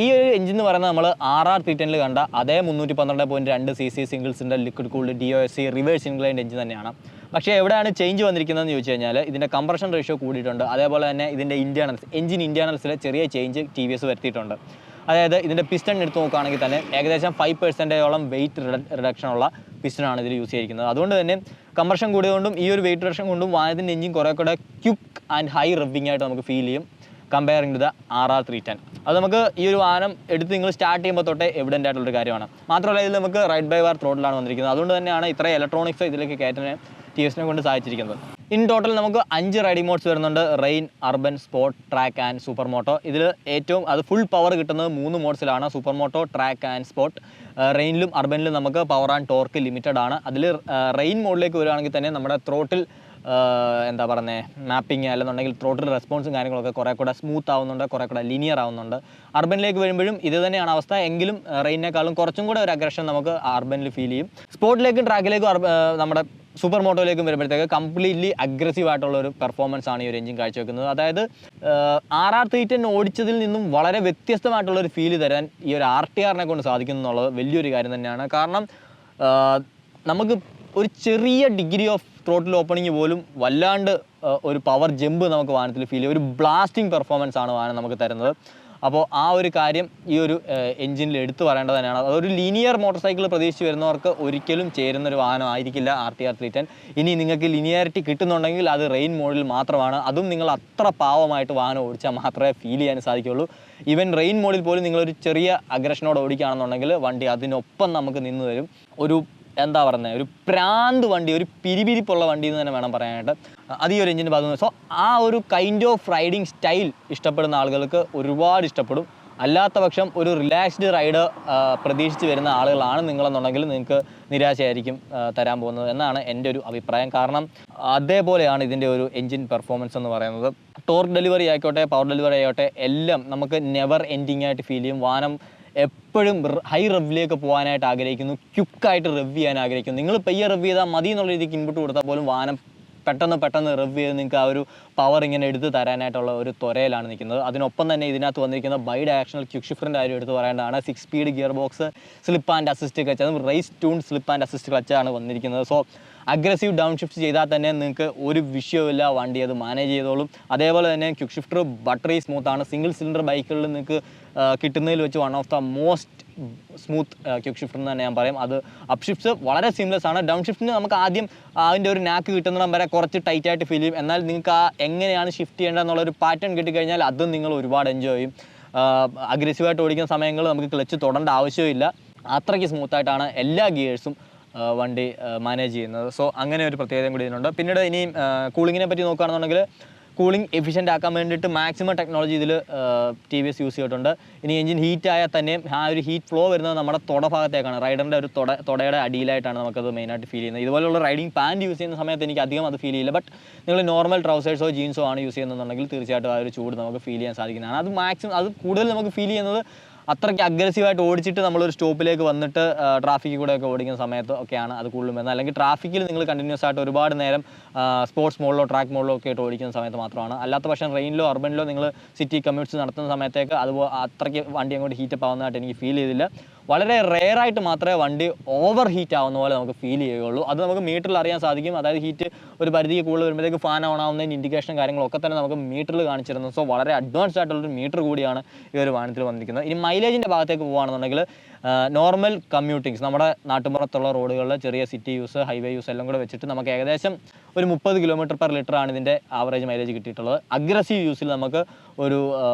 ഈ ഒരു എഞ്ചിൻ എന്ന് പറയുന്നത് നമ്മൾ RR310 കണ്ട അതേ 312.2 cc സിംഗിൾസിൻ്റെ liquid cooled DOSC reverse inclined engine തന്നെയാണ്. പക്ഷേ എവിടെയാണ് ചേഞ്ച് വന്നിരിക്കുന്നതെന്ന് ചോദിച്ചു കഴിഞ്ഞാൽ ഇതിൻ്റെ കംപ്രഷൻ റേഷ്യോ കൂടിയിട്ടുണ്ട്. അതേപോലെ തന്നെ ഇതിൻ്റെ എഞ്ചിൻ ഇൻറ്റേർണൽസിലെ ചെറിയ ചേഞ്ച് TVS വരുത്തിയിട്ടുണ്ട്. അതായത് ഇതിൻ്റെ പിസ്റ്റൺ എടുത്ത് നോക്കുകയാണെങ്കിൽ തന്നെ ഏകദേശം 5% വെയിറ്റ് റിഡക്ഷനുള്ള പിസ്റ്റണാണ് ഇതിൽ യൂസ് ചെയ്തിരിക്കുന്നത്. അതുകൊണ്ട് തന്നെ കംപ്രഷൻ കൂടിയതുകൊണ്ടും ഈ ഒരു വെയിറ്റ് റിഡക്ഷൻ കൊണ്ടും വാഹനത്തിൻ്റെ എഞ്ചിൻ കുറേ കൂടെ ക്വിക്ക് ആൻഡ് ഹൈ റിവിങ് ആയിട്ട് നമുക്ക് ഫീൽ ചെയ്യും കമ്പയറിംഗ് ടു ദ RR310. അത് നമുക്ക് ഈ ഒരു വാഹനം എടുത്ത് നിങ്ങൾ സ്റ്റാർട്ട് ചെയ്യുമ്പോൾ തൊട്ടേ എവിഡൻ്റ് ആയിട്ടുള്ളൊരു കാര്യമാണ്. മാത്രമല്ല ഇതിൽ നമുക്ക് റൈഡ് ബൈ വയർ ത്രോട്ടിലാണ് വന്നിരിക്കുന്നത്. അതുകൊണ്ട് തന്നെയാണ് ഇത്ര ഇലക്ട്രോണിക്സ് ഇതിലേക്ക് കയറ്റാൻ TVSനെ കൊണ്ട് സാധിച്ചിരിക്കുന്നത്. ഇൻ ടോട്ടൽ നമുക്ക് 5 റൈഡിംഗ് മോഡ്സ് വരുന്നുണ്ട്: rain, urban, sport, track and super moto. ഇതിൽ ഏറ്റവും അത് ഫുൾ പവർ കിട്ടുന്നത് 3 മോഡ്സിലാണ്: super moto, track and sport. റെയിനിലും അർബനിലും നമുക്ക് പവർ ആൻഡ് ടോർക്ക് ലിമിറ്റഡ് ആണ്. അതിൽ റെയിൻ മോഡിലേക്ക് വരികയാണെങ്കിൽ തന്നെ നമ്മുടെ ത്രോട്ടിൽ എന്താ പറയുന്നത് മാപ്പിംഗ് അല്ലെന്നുണ്ടെങ്കിൽ ത്രോട്ടിൽ റെസ്പോൺസും കാര്യങ്ങളൊക്കെ കുറേ കൂടെ സ്മൂത്ത് ആവുന്നുണ്ട്, കുറേ കൂടെ ലിനിയർ ആവുന്നുണ്ട്. അർബനിലേക്ക് വരുമ്പോഴും ഇത് തന്നെയാണ് അവസ്ഥ. എങ്കിലും റെയിനേക്കാളും കുറച്ചും കൂടെ ഒരു അഗ്രഷൻ നമുക്ക് അർബനിൽ ഫീൽ ചെയ്യും. സ്പോർട്ടിലേക്കും ട്രാക്കിലേക്കും നമ്മുടെ സൂപ്പർ മോട്ടോയിലേക്കും വരുമ്പോഴത്തേക്ക് കംപ്ലീറ്റ്ലി അഗ്രസീവ് ആയിട്ടുള്ള ഒരു പെർഫോമൻസ് ആണ് ഈ ഒരു എഞ്ചിൻ കാഴ്ചവെക്കുന്നത്. അതായത് RR310 ഓടിച്ചതിൽ നിന്നും വളരെ വ്യത്യസ്തമായിട്ടുള്ളൊരു ഫീൽ തരാൻ ഈ ഒരു RTRനെ കൊണ്ട് സാധിക്കുന്നു എന്നുള്ളത് വലിയൊരു കാര്യം തന്നെയാണ്. കാരണം നമുക്ക് ഒരു ചെറിയ ഡിഗ്രി ഓഫ് ത്രോട്ടിൽ ഓപ്പണിങ് പോലും വല്ലാണ്ട് ഒരു പവർ ജമ്പ് നമുക്ക് വാഹനത്തിൽ ഫീൽ ചെയ്യും. ഒരു ബ്ലാസ്റ്റിംഗ് പെർഫോമൻസ് ആണ് വാഹനം നമുക്ക് തരുന്നത്. അപ്പോൾ ആ ഒരു കാര്യം ഈ ഒരു എഞ്ചിനിൽ എടുത്തു പറയേണ്ടത് തന്നെയാണ്. അതൊരു ലീനിയർ മോട്ടോർ സൈക്കിൾ പ്രതീക്ഷിച്ച് വരുന്നവർക്ക് ഒരിക്കലും ചേരുന്നൊരു വാഹനം ആയിരിക്കില്ല RTR310. ഇനി നിങ്ങൾക്ക് ലിനിയാരിറ്റി കിട്ടുന്നുണ്ടെങ്കിൽ അത് റെയിൻ മോഡിൽ മാത്രമാണ്. അതും നിങ്ങൾ അത്ര പാവമായിട്ട് വാഹനം ഓടിച്ചാൽ മാത്രമേ ഫീൽ ചെയ്യാൻ സാധിക്കുള്ളൂ. ഈവൻ റെയിൻ മോഡിൽ പോലും നിങ്ങളൊരു ചെറിയ അഗ്രഷനോട് ഓടിക്കുകയാണെന്നുണ്ടെങ്കിൽ വണ്ടി അതിനൊപ്പം നമുക്ക് നിന്ന് തരും. ഒരു എന്താ പറയുന്നത്, ഒരു പ്രാന്ത് വണ്ടി, ഒരു പിരിപിരിപ്പുള്ള വണ്ടി എന്ന് തന്നെ വേണം പറയാനായിട്ട്. അത് ഈ ഒരു എഞ്ചിൻ്റെ ഭാഗത്ത്. സോ ആ ഒരു കൈൻഡ് ഓഫ് റൈഡിങ് സ്റ്റൈൽ ഇഷ്ടപ്പെടുന്ന ആളുകൾക്ക് ഒരുപാട് ഇഷ്ടപ്പെടും. അല്ലാത്ത പക്ഷം ഒരു റിലാക്സ്ഡ് റൈഡ് പ്രതീക്ഷിച്ച് വരുന്ന ആളുകളാണ് നിങ്ങളെന്നുണ്ടെങ്കിൽ നിങ്ങൾക്ക് നിരാശയായിരിക്കും തരാൻ പോകുന്നത് എന്നാണ് എൻ്റെ ഒരു അഭിപ്രായം. കാരണം അതേപോലെയാണ് ഇതിൻ്റെ ഒരു എഞ്ചിൻ പെർഫോമൻസ് എന്ന് പറയുന്നത്. ടോർക്ക് ഡെലിവറി ആയിക്കോട്ടെ, പവർ ഡെലിവറി ആയിക്കോട്ടെ, എല്ലാം നമുക്ക് നെവർ എൻഡിങ് ആയിട്ട് ഫീൽ ചെയ്യും. വാഹനം എപ്പോഴും ഹൈ റെവിലേക്ക് പോകാനായിട്ട് ആഗ്രഹിക്കുന്നു, ക്വിക്കായിട്ട് റെവ് ചെയ്യാൻ ആഗ്രഹിക്കുന്നു. നിങ്ങൾ പയ്യെ റെവ് ചെയ്താൽ മതി എന്നുള്ള രീതിക്ക് ഇൻപുട്ട് കൊടുത്താൽ പോലും വാഹനം പെട്ടെന്ന് റെവ് ചെയ്ത് നിങ്ങൾക്ക് ആ ഒരു പവർ ഇങ്ങനെ എടുത്ത് തരാനായിട്ടുള്ള ഒരു ത്വരയിലാണ് നിൽക്കുന്നത്. അതിനൊപ്പം തന്നെ ഇതിനകത്ത് വന്നിരിക്കുന്ന ബൈ ഡയറക്ഷണൽ ക്വിക്ക് ഷിഫ്റ്ററിൻ്റെ കാര്യം എടുത്ത് പറയേണ്ടതാണ്. 6 speed gear box, slip and assist clutch, അതും race tune slip and assist ക്ലച്ചാണ് വന്നിരിക്കുന്നത്. സോ അഗ്രസീവ് ഡൗൺ ഷിഫ്റ്റ് ചെയ്താൽ തന്നെ നിങ്ങൾക്ക് ഒരു വിഷയമില്ല, വണ്ടി അത് മാനേജ് ചെയ്തോളും. അതേപോലെ തന്നെ ക്വിക്ക് ഷിഫ്റ്റർ ബട്ടറി സ്മൂത്താണ്. സിംഗിൾ സിലിണ്ടർ ബൈക്കുകളിൽ നിങ്ങൾക്ക് കിട്ടുന്നതിൽ വെച്ച് one of the most smooth quick shifter എന്ന് തന്നെ ഞാൻ പറയും. അത് അപ്പ് ഷിഫ്റ്റ്സ് വളരെ സീംലെസ് ആണ്. ഡൗൺ ഷിഫ്റ്റിന് നമുക്ക് ആദ്യം അതിൻ്റെ ഒരു നാക്ക് കിട്ടുന്നിടം വരെ കുറച്ച് ടൈറ്റായിട്ട് ഫീൽ ചെയ്യും. എന്നാൽ നിങ്ങൾക്ക് ആ എങ്ങനെയാണ് ഷിഫ്റ്റ് ചെയ്യേണ്ടതെന്നുള്ളൊരു പാറ്റേൺ കിട്ടിക്കഴിഞ്ഞാൽ അതും നിങ്ങൾ ഒരുപാട് എൻജോയ് ചെയ്യും. അഗ്രസീവായിട്ട് ഓടിക്കുന്ന സമയങ്ങളിൽ നമുക്ക് ക്ലച്ച് തൊടേണ്ട ആവശ്യമില്ല. അത്രയ്ക്ക് സ്മൂത്തായിട്ടാണ് എല്ലാ ഗിയേഴ്സും വണ്ടി മാനേജ് ചെയ്യുന്നത്. സോ അങ്ങനെ ഒരു പ്രത്യേകതയും കൂടി ഇതിനുണ്ട്. പിന്നീട് ഇനിയും കൂളിങ്ങിനെ പറ്റി നോക്കുകയാണെന്നുണ്ടെങ്കിൽ കൂളിംഗ് എഫിഷ്യൻ്റ് ആക്കാൻ വേണ്ടിയിട്ട് മാക്സിമം ടെക്നോളജി ഇതിൽ TVS യൂസ് ചെയ്തിട്ടുണ്ട്. ഇനി എഞ്ചിൻ ഹീറ്റ് ആയാൽ തന്നെയും ആ ഒരു ഹീറ്റ് ഫ്ലോ വരുന്നത് നമ്മുടെ ഭാഗത്തേക്കാണ്. റൈഡറിൻ്റെ ഒരു തുടയുടെ അടിയിലായിട്ടാണ് നമുക്കത് മെയിനായിട്ട് ഫീൽ ചെയ്യുന്നത്. ഇതുപോലുള്ള റൈഡിങ് പാൻറ്റ് യൂസ് ചെയ്യുന്ന സമയത്ത് എനിക്ക് അധികം അത് ഫീൽ ചെയ്യില്ല. ബട്ട് നിങ്ങൾ നോർമൽ ട്രൗസേഴ്സോ ജീൻസോ ആണ് യൂസ് ചെയ്യുന്നതെന്നുണ്ടെങ്കിൽ തീർച്ചയായിട്ടും ആ ഒരു ചൂട് നമുക്ക് ഫീൽ ചെയ്യാൻ സാധിക്കുന്നതാണ്. അത് കൂടുതൽ നമുക്ക് ഫീൽ ചെയ്യുന്നത് അത്രയ്ക്ക് അഗ്രസീവായിട്ട് ഓടിച്ചിട്ട് നമ്മളൊരു സ്റ്റോപ്പിലേക്ക് വന്നിട്ട് ട്രാഫിക്കിൽ കൂടെയൊക്കെ ഓടിക്കുന്ന സമയത്ത് ഒക്കെയാണ് അത് കൂടുതലും വരുന്നത്. അല്ലെങ്കിൽ ട്രാഫിക്കിൽ നിങ്ങൾ കണ്ടിന്യൂസ് ആയിട്ട് ഒരുപാട് നേരം സ്പോർട്സ് മോഡിലോ ട്രാക്ക് മോഡിലോ ഒക്കെ ആയിട്ട് ഓടിക്കുന്ന സമയത്ത് മാത്രമാണ്. അല്ലാത്ത പക്ഷം റെയിനിലോ അർബനിലോ നിങ്ങൾ സിറ്റി കമ്മ്യൂട്ട്സ് നടത്തുന്ന സമയത്തേക്ക് അതുപോലെ അത്രയ്ക്ക് വണ്ടി അങ്ങോട്ട് ഹീറ്റപ്പ് ആവുന്നതായിട്ട് എനിക്ക് ഫീൽ ചെയ്തില്ല. വളരെ റെയറായിട്ട് മാത്രമേ വണ്ടി ഓവർ ഹീറ്റ് ആവുന്ന പോലെ നമുക്ക് ഫീൽ ചെയ്യുകയുള്ളൂ. അത് നമുക്ക് മീറ്ററിൽ അറിയാൻ സാധിക്കും. അതായത് ഹീറ്റ് ഒരു പരിധിക്ക് കൂടുതൽ വരുമ്പോഴത്തേക്ക് ഫാൻ ഓൺ ആവുന്നതിന് ഇൻഡിക്കേഷൻ കാര്യങ്ങളൊക്കെ തന്നെ നമുക്ക് മീറ്ററിൽ കാണിച്ചിരുന്നു. സോ വളരെ അഡ്വാൻസ്ഡ് ആയിട്ടുള്ളൊരു മീറ്റർ കൂടിയാണ് ഈ ഒരു വാഹനത്തിൽ വന്നിരിക്കുന്നത്. ഇനി മൈലേജിൻ്റെ ഭാഗത്തേക്ക് പോകുകയാണെന്നുണ്ടെങ്കിൽ നോർമൽ കമ്മ്യൂട്ടിങ്സ്, നമ്മുടെ നാട്ടുമ്പുറത്തുള്ള റോഡുകളിൽ ചെറിയ സിറ്റി യൂസ്, ഹൈവേ യൂസ് എല്ലാം കൂടെ വെച്ചിട്ട് നമുക്ക് ഏകദേശം ഒരു 30 km/ലിറ്റർ ആണ് ഇതിൻ്റെ ആവറേജ് മൈലേജ് കിട്ടിയിട്ടുള്ളത്. അഗ്രസീവ് യൂസിൽ നമുക്ക് ഒരു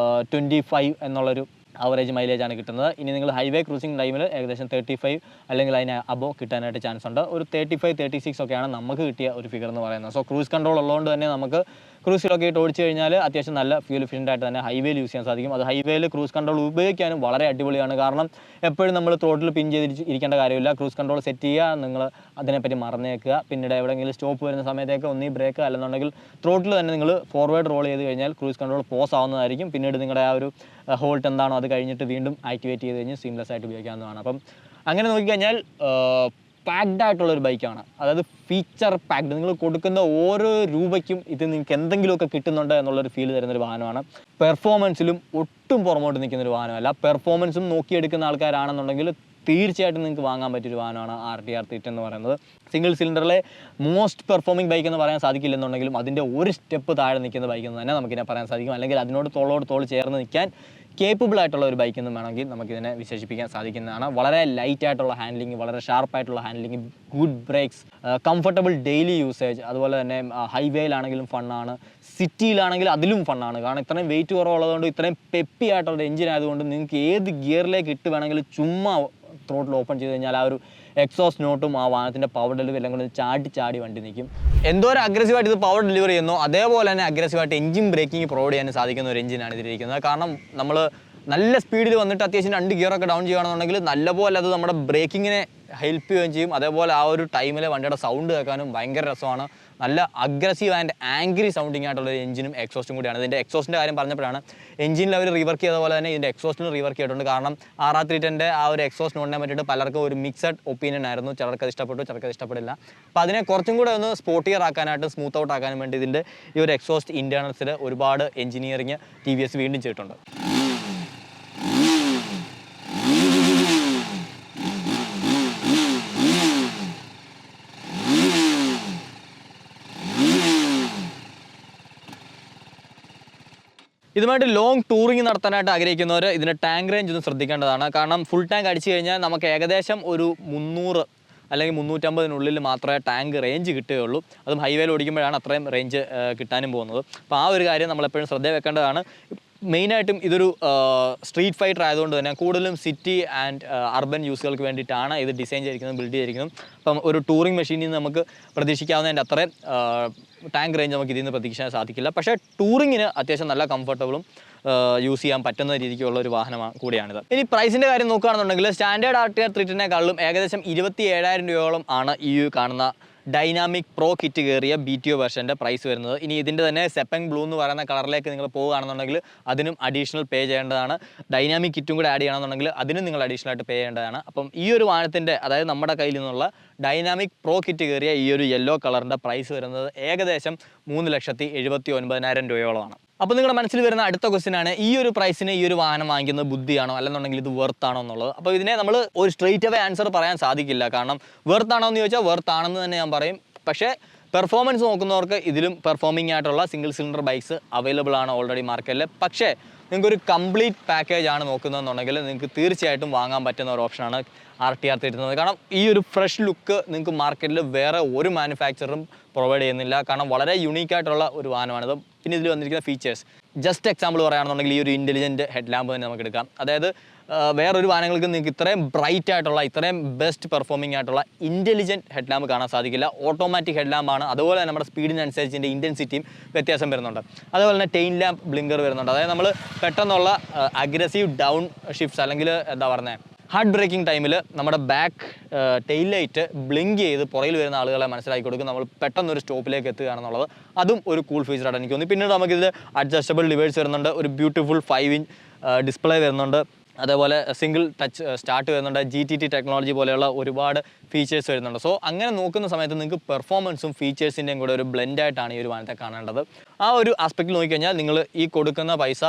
25 എന്നുള്ളൊരു ആവറേജ് മൈലേജാണ് കിട്ടുന്നത്. ഇനി നിങ്ങൾ ഹൈവേ ക്രൂസിംഗ് ടൈമിൽ ഏകദേശം 35 അല്ലെങ്കിൽ അതിന് അബോ കിട്ടാനായിട്ട് ചാൻസ് ഉണ്ട്. ഒരു 35-36 ഒക്കെയാണ് നമുക്ക് കിട്ടിയ ഒരു ഫിഗർ എന്ന് പറയുന്നത്. സോ ക്രൂസ് കൺട്രോൾ ഉള്ളതുകൊണ്ട് തന്നെ നമുക്ക് ക്രൂസിലൊക്കെ ഇട്ട് ഓടിച്ചു കഴിഞ്ഞാൽ അത്യാവശ്യം നല്ല ഫ്യൂൽ എഫിഷ്യൻ്റ് ആയിട്ട് തന്നെ ഹൈവേയിൽ യൂസ് ചെയ്യാൻ സാധിക്കും. അത് ഹൈവേയിൽ ക്രൂസ് കൺട്രോൾ ഉപയോഗിക്കാനും വളരെ അടിപൊളിയാണ്. കാരണം എപ്പോഴും നമ്മൾ ത്രോട്ടിൽ പിൻ ചെയ്ത് ഇരിക്കേണ്ട കാര്യമില്ല. ക്രൂസ് കൺട്രോൾ സെറ്റ് ചെയ്യുക, നിങ്ങൾ അതിനെപ്പറ്റി മറന്നേക്കുക. പിന്നീട് എവിടെയെങ്കിലും സ്റ്റോപ്പ് വരുന്ന സമയത്തേക്ക് ഒന്നീ ബ്രേക്ക് അല്ലെന്നുണ്ടെങ്കിൽ ത്രോട്ടിൽ തന്നെ നിങ്ങൾ ഫോർവേഡ് റോൾ ചെയ്ത് കഴിഞ്ഞാൽ ക്രൂസ് കൺട്രോൾ പോസ് ആവുന്നതായിരിക്കും. പിന്നീട് നിങ്ങളുടെ ആ ഒരു ഹോൾട്ട് എന്താണോ അത് കഴിഞ്ഞിട്ട് വീണ്ടും ആക്ടിവേറ്റ് ചെയ്ത് കഴിഞ്ഞ് സീംലെസ് ആയിട്ട് ഉപയോഗിക്കാവുന്നതാണ്. അപ്പം അങ്ങനെ നോക്കിക്കഴിഞ്ഞാൽ പാക്ഡ് ആയിട്ടുള്ളൊരു ബൈക്കാണ്. അതായത് ഫീച്ചർ പാക്ഡ്. നിങ്ങൾ കൊടുക്കുന്ന ഓരോ രൂപയ്ക്കും ഇത് നിങ്ങൾക്ക് എന്തെങ്കിലുമൊക്കെ കിട്ടുന്നുണ്ട് എന്നുള്ളൊരു ഫീൽ തരുന്നൊരു വാഹനമാണ്. പെർഫോമൻസിലും ഒട്ടും പുറമോട്ട് നിൽക്കുന്നൊരു വാഹനമല്ല. പെർഫോമൻസും നോക്കിയെടുക്കുന്ന ആൾക്കാരാണെന്നുണ്ടെങ്കിൽ തീർച്ചയായിട്ടും നിങ്ങൾക്ക് വാങ്ങാൻ പറ്റിയൊരു വാഹനമാണ് RTR 310 എന്ന് പറയുന്നത്. സിംഗിൾ സിലിണ്ടറിലെ മോസ്റ്റ് പെർഫോമിംഗ് ബൈക്ക് എന്ന് പറയാൻ സാധിക്കില്ലെന്നുണ്ടെങ്കിലും അതിൻ്റെ ഒരു സ്റ്റെപ്പ് താഴെ നിൽക്കുന്ന ബൈക്ക് എന്ന് തന്നെ നമുക്കിതിനെ പറയാൻ സാധിക്കും. അല്ലെങ്കിൽ അതിനോട് തോൾ ചേർന്ന് നിൽക്കാൻ കേപ്പബിൾ ആയിട്ടുള്ള ഒരു ബൈക്ക് എന്ന് വേണമെങ്കിൽ നമുക്കിതിനെ വിശേഷിപ്പിക്കാൻ സാധിക്കുന്നതാണ്. വളരെ ലൈറ്റ് ആയിട്ടുള്ള ഹാൻഡ്ലിങ്, വളരെ ഷാർപ്പായിട്ടുള്ള handling, good brakes, comfortable daily usage, അതുപോലെ തന്നെ ഹൈവേയിലാണെങ്കിലും ഫണ്ണാണ്, സിറ്റിയിലാണെങ്കിൽ അതിലും ഫണ്ണാണ്. കാരണം ഇത്രയും വെയിറ്റ് കുറവുള്ളതുകൊണ്ട്, ഇത്രയും പെപ്പി ആയിട്ടുള്ള എഞ്ചിൻ ആയതുകൊണ്ട് നിങ്ങൾക്ക് ഏത് ഗിയറിലേക്ക് ഇട്ട് വേണമെങ്കിലും ചുമ്മാ ത്രോട്ടിൽ ഓപ്പൺ ചെയ്ത് കഴിഞ്ഞാൽ ആ ഒരു എക്സോസ്റ്റ് നോട്ടും ആ വാഹനത്തിൻ്റെ പവർ ഡെലിവറി എല്ലാം കൂടി ചാടി വണ്ടി നിൽക്കും. എന്തോരം അഗ്രസീവായിട്ട് ഇത് പവർ ഡെലിവറി ചെയ്യുന്നു അതേപോലെ തന്നെ അഗ്രസീവായിട്ട് എഞ്ചിൻ ബ്രേക്കിംഗ് പ്രൊവൈഡ് ചെയ്യാൻ സാധിക്കുന്ന ഒരു എഞ്ചിനാണ് ഇതിലിരിക്കുന്നത്. കാരണം നമ്മൾ നല്ല സ്പീഡിൽ വന്നിട്ട് അത്യാവശ്യം 2 ഗിയറൊക്കെ ഡൗൺ ചെയ്യുകയാണെന്നുണ്ടെങ്കിൽ നല്ലപോലെ അത് നമ്മുടെ ബ്രേക്കിങ്ങിനെ ഹെൽപ്പ് ചെയ്യുകയും ചെയ്യും. അതേപോലെ ആ ഒരു ടൈമിൽ വണ്ടിയുടെ സൗണ്ട് കേൾക്കാനും ഭയങ്കര രസമാണ്. നല്ല അഗ്രസീവ് ആൻഡ് ആംഗ്രി സൗണ്ടിങ് ആയിട്ടുള്ള ഒരു എഞ്ചിനും എക്സോസ്റ്റും കൂടിയാണ്. ഇതിൻ്റെ എക്സോസ്റ്റിൻ്റെ കാര്യം പറഞ്ഞപ്പോഴാണ് എഞ്ചിനിൽ അവർ റീവർക്ക് ചെയ്ത പോലെ തന്നെ ഇതിൻ്റെ എക്സോസ്റ്റിന് റീവർക്ക് ചെയ്തിട്ടുണ്ട്. കാരണം RR 310 ആ ഒരു എക്സോസ്റ്റ് നോട്ടിനെ പറ്റിയിട്ട് പലർക്കും ഒരു മിക്സഡ് ഒപ്പീനിയൻ ആയിരുന്നു. ചിലർക്ക് അത് ഇഷ്ടപ്പെട്ടു, ചിലർക്ക് അത് ഇഷ്ടപ്പെടില്ല. അപ്പോൾ അതിനെ കുറച്ചും കൂടെ ഒന്ന് സ്പോർട്ടിയർ ആക്കാനായിട്ട്, സ്മൂത്ത് ഔട്ട് ആക്കാനും വേണ്ടി ഇതിൻ്റെ ഈ ഒരു എക്സോസ്റ്റ് ഇൻറ്റേർണൽസിൽ ഒരുപാട് എഞ്ചിനീയറിങ് TVS വീണ്ടും ചെയ്തിട്ടുണ്ട്. ഇതുമായിട്ട് ലോങ് ടൂറിങ് നടത്താനായിട്ട് ആഗ്രഹിക്കുന്നവർ ഇതിൻ്റെ ടാങ്ക് റേഞ്ച് ഒന്ന് ശ്രദ്ധിക്കേണ്ടതാണ്. കാരണം ഫുൾ ടാങ്ക് അടിച്ചു കഴിഞ്ഞാൽ നമുക്ക് ഏകദേശം ഒരു 300 അല്ലെങ്കിൽ 350 മാത്രമേ ടാങ്ക് റേഞ്ച് കിട്ടുകയുള്ളൂ. അതും ഹൈവേയിൽ ഓടിക്കുമ്പോഴാണ് അത്രയും റേഞ്ച് കിട്ടാനും പോകുന്നത്. അപ്പോൾ ആ ഒരു കാര്യം നമ്മളെപ്പോഴും ശ്രദ്ധ വെക്കേണ്ടതാണ്. മെയിനായിട്ടും ഇതൊരു സ്ട്രീറ്റ് ഫൈറ്റർ ആയതുകൊണ്ട് തന്നെ കൂടുതലും സിറ്റി ആൻഡ് അർബൻ യൂസുകൾക്ക് വേണ്ടിയിട്ടാണ് ഇത് ഡിസൈൻ ചെയ്തിരിക്കുന്നത്, ബിൽഡ് ചെയ്തിരിക്കുന്നത്. അപ്പം ഒരു ടൂറിംഗ് മെഷീനിൽ നിന്ന് നമുക്ക് പ്രതീക്ഷിക്കാവുന്നതിൻ്റെ അത്രയും ടാങ്ക് റേഞ്ച് നമുക്ക് ഇതിൽ നിന്ന് പ്രതീക്ഷിക്കാൻ സാധിക്കില്ല. പക്ഷേ ടൂറിങ്ങിന് അത്യാവശ്യം നല്ല കംഫർട്ടബിളും യൂസ് ചെയ്യാൻ പറ്റുന്ന രീതിക്കുള്ള ഒരു വാഹനമാണ് കൂടിയാണിത്. ഇനി പ്രൈസിൻ്റെ കാര്യം നോക്കുകയാണെന്നുണ്ടെങ്കിൽ സ്റ്റാൻഡേർഡ് RTR 310 ഏകദേശം 27,000 രൂപയോളം ആണ് ഈ കാണുന്ന ഡൈനാമിക് പ്രോ കിറ്റ് കയറിയ BTO വെർഷൻ്റെ പ്രൈസ് വരുന്നത്. ഇനി ഇതിൻ്റെ തന്നെ സെപ്പങ് ബ്ലൂ എന്ന് പറയുന്ന കളറിലേക്ക് നിങ്ങൾ പോവുകയാണെന്നുണ്ടെങ്കിൽ അതിനും അഡീഷണൽ പേ ചെയ്യേണ്ടതാണ്. ഡൈനാമിക് കിറ്റും കൂടെ ആഡ് ചെയ്യണമെന്നുണ്ടെങ്കിൽ അതിനും നിങ്ങൾ അഡീഷണൽ ആയിട്ട് പേ ചെയ്യേണ്ടതാണ്. അപ്പം ഈ ഒരു വാഹനത്തിൻ്റെ, അതായത് നമ്മുടെ കയ്യിൽ നിന്നുള്ള ഡൈനാമിക് പ്രോ കിറ്റ് കയറിയ ഈ ഒരു യെല്ലോ കളറിൻ്റെ പ്രൈസ് വരുന്നത് ഏകദേശം 3,79,000 രൂപയോളമാണ്. അപ്പോൾ നിങ്ങളുടെ മനസ്സിൽ വരുന്ന അടുത്ത ക്വസ്റ്റ്യൻ ആണ്, ഈ ഒരു പ്രൈസിന് ഈ ഒരു വാഹനം വാങ്ങിക്കുന്നത് ബുദ്ധിയാണോ അല്ലെന്നുണ്ടെങ്കിൽ ഇത് വെർത്താണോ എന്നുള്ളത്. അപ്പോൾ ഇതിനെ നമ്മൾ ഒരു സ്ട്രെയിറ്റ് അവേ ആൻസർ പറയാൻ സാധിക്കില്ല. കാരണം വെർത്താണോ എന്ന് ചോദിച്ചാൽ വെർത്താണെന്ന് തന്നെ ഞാൻ പറയും. പക്ഷേ പെർഫോമൻസ് നോക്കുന്നവർക്ക് ഇതിലും പെർഫോമിംഗ് ആയിട്ടുള്ള സിംഗിൾ സിലിണ്ടർ ബൈക്സ് അവൈലബിൾ ആണ് ഓൾറെഡി മാർക്കറ്റിൽ. പക്ഷേ നിങ്ങൾക്കൊരു കംപ്ലീറ്റ് പാക്കേജ് ആണ് നോക്കുന്നതെന്നുണ്ടെങ്കിൽ നിങ്ങൾക്ക് തീർച്ചയായിട്ടും വാങ്ങാൻ പറ്റുന്ന ഒരു ഓപ്ഷനാണ് RTR 310. കാരണം ഈ ഒരു ഫ്രഷ് ലുക്ക് നിങ്ങൾക്ക് മാർക്കറ്റിൽ വേറെ ഒരു മാനുഫാക്ചറും പ്രൊവൈഡ് ചെയ്യുന്നില്ല. കാരണം വളരെ യുണീക്കായിട്ടുള്ള ഒരു വാഹനമാണിത്. പിന്നെ ഇതിൽ വന്നിരിക്കുന്ന ഫീച്ചേഴ്സ് ജസ്റ്റ് എക്സാമ്പിൾ പറയുകയാണെന്നുണ്ടെങ്കിൽ ഈ ഒരു ഇൻ്റലിജൻറ്റ് ഹെഡ് ലാമ്പ് തന്നെ നമുക്ക് എടുക്കാം. അതായത് വേറൊരു വാഹനങ്ങൾക്ക് നിങ്ങൾക്ക് ഇത്രയും ബ്രൈറ്റ് ആയിട്ടുള്ള, ഇത്രയും ബെസ്റ്റ് പെർഫോമിംഗ് ആയിട്ടുള്ള ഇൻ്റലിജൻറ്റ് ഹെഡ് ലാമ്പ് കാണാൻ സാധിക്കില്ല. ഓട്ടോമാറ്റിക് ഹെഡ് ലാമ്പാണ്. അതുപോലെ തന്നെ നമ്മുടെ സ്പീഡിനനുസരിച്ച് ഇതിൻ്റെ ഇൻറ്റൻസിറ്റിയും വ്യത്യാസം വരുന്നുണ്ട്. അതുപോലെ തന്നെ ടെയിൻ ലാമ്പ് ബ്ലിങ്കർ വരുന്നുണ്ട്. അതായത് നമ്മൾ പെട്ടെന്നുള്ള അഗ്രസീവ് ഡൗൺ ഷിഫ്റ്റ്സ് അല്ലെങ്കിൽ എന്താ പറയുന്നത് ഹാർഡ് ബ്രേക്കിംഗ് ടൈമിൽ നമ്മുടെ ബാക്ക് ടെയിൽ ലൈറ്റ് ബ്ലിങ്ക് ചെയ്ത് പുറയിൽ വരുന്ന ആളുകളെ മനസ്സിലാക്കി കൊടുക്കും നമ്മൾ പെട്ടെന്നൊരു സ്റ്റോപ്പിലേക്ക് എത്തുകയാണെന്നുള്ളത്. അതും ഒരു കൂൾ ഫീച്ചറായിട്ട് എനിക്ക് തോന്നി. പിന്നീട് നമുക്കിത് അഡ്ജസ്റ്റബിൾ ഡിവൈസ് വരുന്നുണ്ട്, ഒരു ബ്യൂട്ടിഫുൾ 5-inch ഡിസ്പ്ലേ വരുന്നുണ്ട്, അതേപോലെ സിംഗിൾ ടച്ച് സ്റ്റാർട്ട് വരുന്നുണ്ട്, GTT ടെക്നോളജി പോലെയുള്ള ഒരുപാട് ഫീച്ചേഴ്സ് വരുന്നുണ്ട്. സോ അങ്ങനെ നോക്കുന്ന സമയത്ത് നിങ്ങൾക്ക് പെർഫോമൻസും ഫീച്ചേഴ്സിൻ്റെയും കൂടെ ഒരു ബ്ലെൻഡായിട്ടാണ് ഈ ഒരു വാഹനത്തെ കാണേണ്ടത്. ആ ഒരു ആസ്പെക്റ്റിൽ നോക്കിക്കഴിഞ്ഞാൽ നിങ്ങൾ ഈ കൊടുക്കുന്ന പൈസ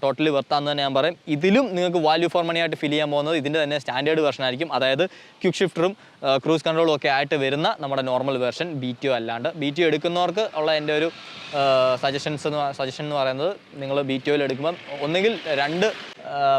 ടോട്ടലി വെർത്താന്ന് തന്നെ ഞാൻ പറയും. ഇതിലും നിങ്ങൾക്ക് വാല്യൂ ഫോർ മണി ആയിട്ട് ഫീൽ ചെയ്യാൻ പോകുന്നത് ഇതിൻ്റെ തന്നെ സ്റ്റാൻഡേർഡ് വെർഷൻ ആയിരിക്കും. അതായത് ക്വിക്ക് ഷിഫ്റ്ററും ക്രൂസ് കൺട്രോളും ഒക്കെ ആയിട്ട് വരുന്ന നമ്മുടെ നോർമൽ വെർഷൻ, BTO അല്ലാണ്ട്. BTO എടുക്കുന്നവർക്ക് ഉള്ള എൻ്റെ ഒരു സജഷൻ എന്ന് പറയുന്നത്, നിങ്ങൾ BTOയിൽ എടുക്കുമ്പം ഒന്നുകിൽ 2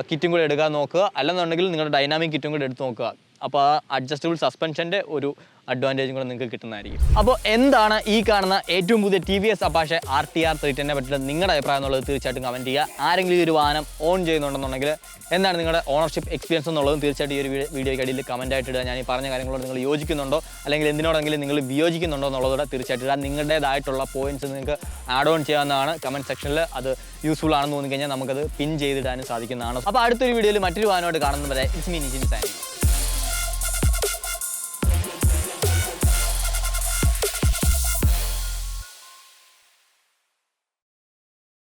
കിറ്റും കൂടെ എടുക്കാൻ നോക്കുക, അല്ലെന്നുണ്ടെങ്കിൽ നിങ്ങളുടെ ഡൈനാമിക് കിറ്റും കൂടെ എടുത്ത് നോക്കുക. അപ്പോൾ ആ അഡ്ജസ്റ്റബിൾ സസ്പെൻഷൻ്റെ ഒരു അഡ്വാൻറ്റേജും കൂടെ നിങ്ങൾക്ക് കിട്ടുന്നതായിരിക്കും. അപ്പോൾ എന്താണ് ഈ കാണുന്ന ഏറ്റവും പുതിയ TVS Apache RTR 310 പറ്റിയിട്ട് നിങ്ങളുടെ അഭിപ്രായം എന്നുള്ളത് തീർച്ചയായിട്ടും കമൻറ്റ് ചെയ്യുക. ആരെങ്കിലും ഈ ഒരു വാഹനം ഓൺ ചെയ്യുന്നുണ്ടെന്നുണ്ടെങ്കിൽ എന്താണ് നിങ്ങളുടെ ഓണർഷിപ്പ് എക്സ്പീരിയൻസ് എന്നുള്ളതും തീർച്ചയായിട്ടും ഈ ഒരു വീഡിയോയ്ക്ക് അടിയിൽ കമൻറ്റ് ആയിട്ട് ഇടുക. ഞാൻ ഈ പറഞ്ഞ കാര്യങ്ങളോട് നിങ്ങൾ യോജിക്കുന്നുണ്ടോ അല്ലെങ്കിൽ എന്തിനോടെങ്കിലും നിങ്ങൾ വിയോജിക്കുന്നുണ്ടോ എന്നുള്ളതോടെ തീർച്ചയായിട്ടും ഇടുക. നിങ്ങളുടേതായിട്ടുള്ള പോയിന്റ്സ് നിങ്ങൾക്ക് ആഡ് ഓൺ ചെയ്യാവുന്നതാണ് കമൻറ്റ് സെക്ഷനിൽ. അത് യൂസ്ഫുൾ ആണെന്ന് തോന്നിക്കഴിഞ്ഞാൽ നമുക്കത് പിൻ ചെയ്തിടാനും സാധിക്കുന്നതാണ്. അപ്പോൾ അടുത്തൊരു വീഡിയോയിൽ മറ്റൊരു വാഹനമായിട്ട് കാണുന്നവരെ ഇറ്റ്സ് മീ നിജിൻ സാനി.